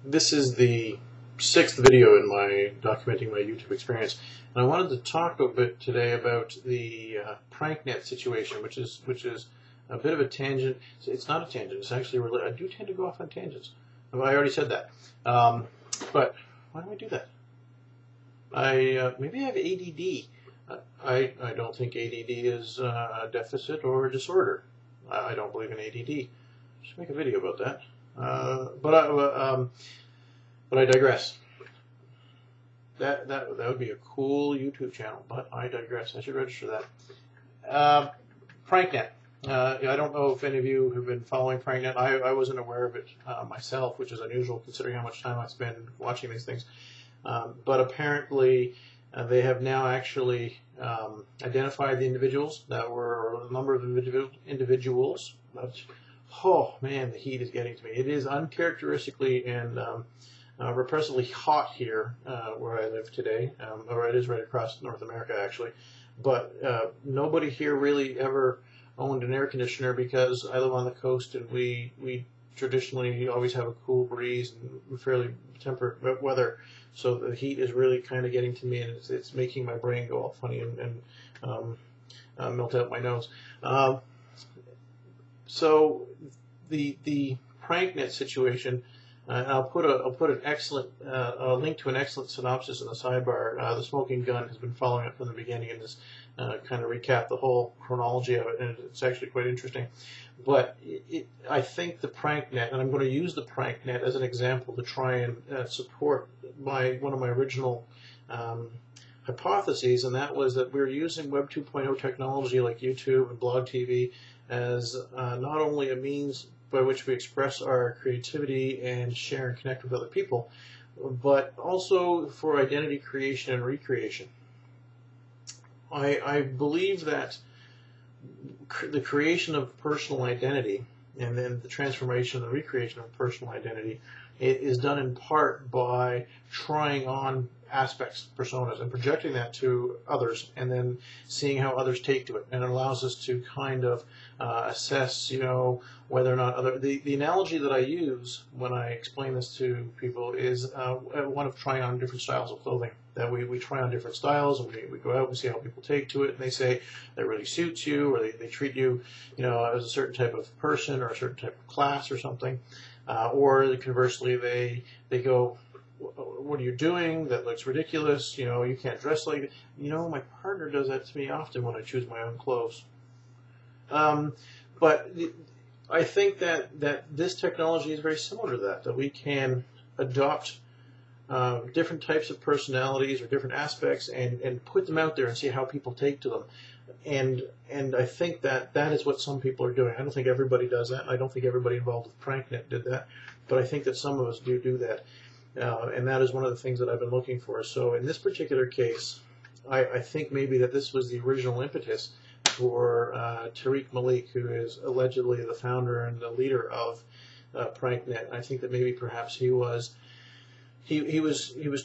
This is the sixth video in my documenting my YouTube experience, and I wanted to talk a bit today about the Pranknet situation, which is a bit of a tangent. It's not a tangent. It's actually I do tend to go off on tangents. I already said that, but why do I do that? Maybe I have ADD. I don't think ADD is a deficit or a disorder. I don't believe in ADD. I should make a video about that. But I digress. That would be a cool YouTube channel, but I digress. I should register that. Pranknet. I don't know if any of you have been following Pranknet. I wasn't aware of it myself, which is unusual considering how much time I spend watching these things. But apparently they have now actually identified the individuals that were a number of individuals. But, oh man, the heat is getting to me. It is uncharacteristically and repressively hot here where I live today, or it is right across North America actually. But nobody here really ever owned an air conditioner because I live on the coast and we traditionally always have a cool breeze and fairly temperate weather. So the heat is really kind of getting to me, and it's making my brain go all funny and melt out my nose. So the Pranknet situation, I'll put an excellent a link to an excellent synopsis in the sidebar. The Smoking Gun has been following it from the beginning and has kind of recapped the whole chronology of it, and it's actually quite interesting. But I think the Pranknet, and I'm going to use the Pranknet as an example to try and support one of my original hypotheses, and that was that we're using Web 2.0 technology like YouTube and blog TV as not only a means by which we express our creativity and share and connect with other people, but also for identity creation and recreation. I believe that the creation of personal identity and then the transformation and the recreation of personal identity is done in part by trying on aspects, personas, and projecting that to others, and then seeing how others take to it. And it allows us to kind of assess, whether or not the analogy that I use when I explain this to people is one of trying on different styles of clothing. That we try on different styles, and we go out and see how people take to it, and they say that really suits you, or they treat you, as a certain type of person or a certain type of class or something. Or conversely, they go, what are you doing? That looks ridiculous. You can't dress like it. My partner does that to me often when I choose my own clothes. But I think that this technology is very similar to that we can adopt different types of personalities or different aspects and put them out there and see how people take to them. And I think that is what some people are doing. I don't think everybody does that. I don't think everybody involved with Pranknet did that. But I think that some of us do that. And that is one of the things that I've been looking for. So in this particular case, I think maybe that this was the original impetus for Tariq Malik, who is allegedly the founder and the leader of Pranknet. I think that maybe perhaps he was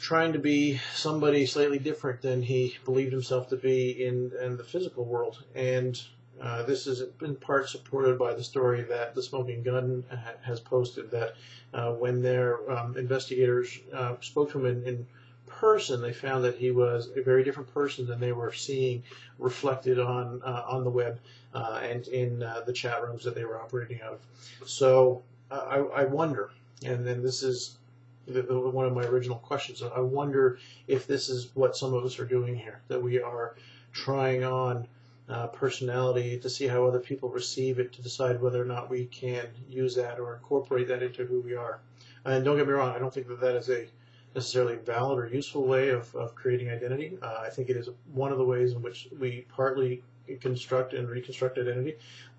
trying to be somebody slightly different than he believed himself to be in the physical world. And this is in part supported by the story that the Smoking Gun has posted, that when their investigators spoke to him in person, they found that he was a very different person than they were seeing reflected on the web and in the chat rooms that they were operating out of. So I wonder, and then this is one of my original questions, I wonder if this is what some of us are doing here, that we are trying on personality to see how other people receive it, to decide whether or not we can use that or incorporate that into who we are. And don't get me wrong, I don't think that is a necessarily valid or useful way of creating identity. I think it is one of the ways in which we partly construct and reconstruct identity,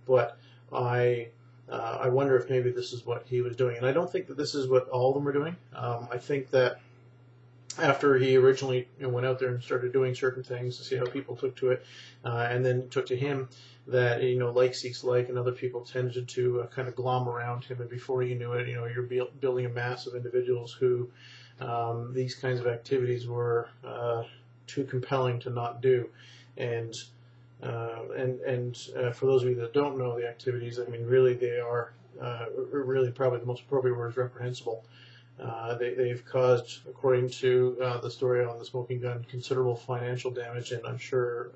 but I wonder if maybe this is what he was doing. And I don't think that this is what all of them are doing. I think that after he originally went out there and started doing certain things to see how people took to it, and then took to him, that like seeks like, and other people tended to kind of glom around him, and before you knew it, you're building a mass of individuals who these kinds of activities were too compelling to not do. And for those of you that don't know the activities, I mean, really they are really probably the most appropriate word is reprehensible. They've caused, according to the story on the smoking gun, considerable financial damage, and I'm sure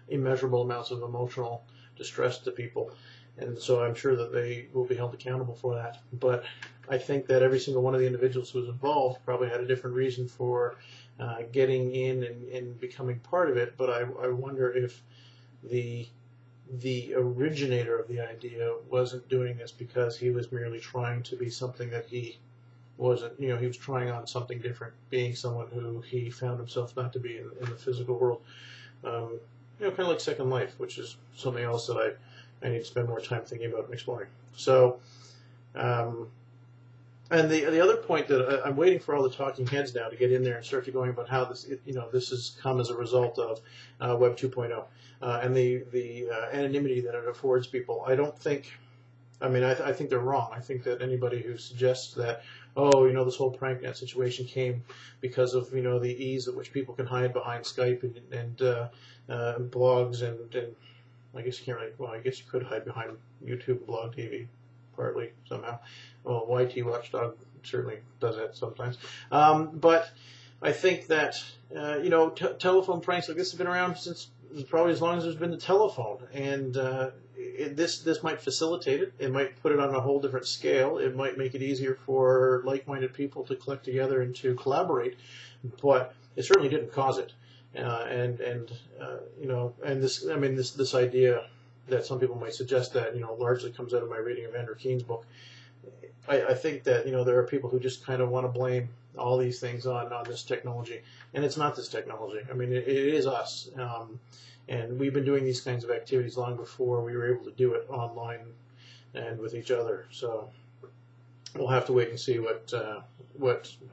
immeasurable amounts of emotional distress to people. And so I'm sure that they will be held accountable for that. But I think that every single one of the individuals who was involved probably had a different reason for getting in and becoming part of it. But I wonder if the originator of the idea wasn't doing this because he was merely trying to be something that he wasn't. You know, he was trying on something different, being someone who he found himself not to be in the physical world. You know, kind of like Second Life, which is something else that I need to spend more time thinking about and exploring. So, and the other point that I'm waiting for all the talking heads now to get in there and start to going about how this, you know, this has come as a result of Web 2.0 and the anonymity that it affords people. I don't think, I mean, I think they're wrong. I think that anybody who suggests that, oh, you know, this whole Pranknet situation came because of, you know, the ease at which people can hide behind Skype and blogs and I guess you can't really, well, I guess you could hide behind YouTube, blog TV, partly, somehow. Well, YT Watchdog certainly does that sometimes. But I think that, you know, telephone pranks like this have been around since probably as long as there's been the telephone. And this might facilitate it. It might put it on a whole different scale. It might make it easier for like-minded people to collect together and to collaborate. But it certainly didn't cause it. You know, and this, I mean, this idea that some people might suggest that, you know, largely comes out of my reading of Andrew Keene's book. I think that, you know, there are people who just kind of want to blame all these things on this technology, and it's not this technology. I mean, it is us, and we've been doing these kinds of activities long before we were able to do it online and with each other. So we'll have to wait and see what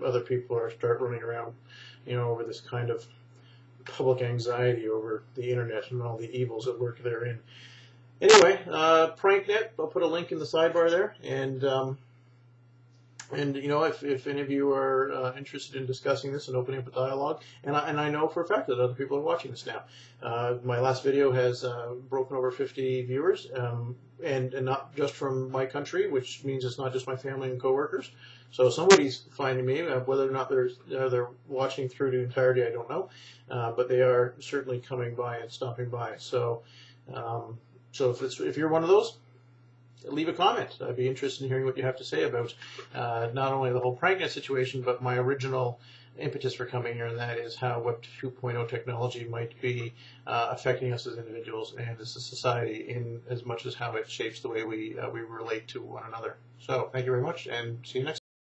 other people start running around, you know, over this kind of public anxiety over the internet and all the evils that lurk therein. Anyway, Pranknet, I'll put a link in the sidebar there, and you know, if any of you are interested in discussing this and opening up a dialogue, and I know for a fact that other people are watching this now. My last video has broken over 50 viewers, and not just from my country, which means it's not just my family and coworkers. So somebody's finding me. Whether or not they're watching through the entirety, I don't know, but they are certainly coming by and stopping by. So if you're one of those, leave a comment. I'd be interested in hearing what you have to say about not only the whole Pranknet situation, but my original impetus for coming here, and that is how Web 2.0 technology might be affecting us as individuals and as a society, in as much as how it shapes the way we relate to one another. So thank you very much, and see you next time.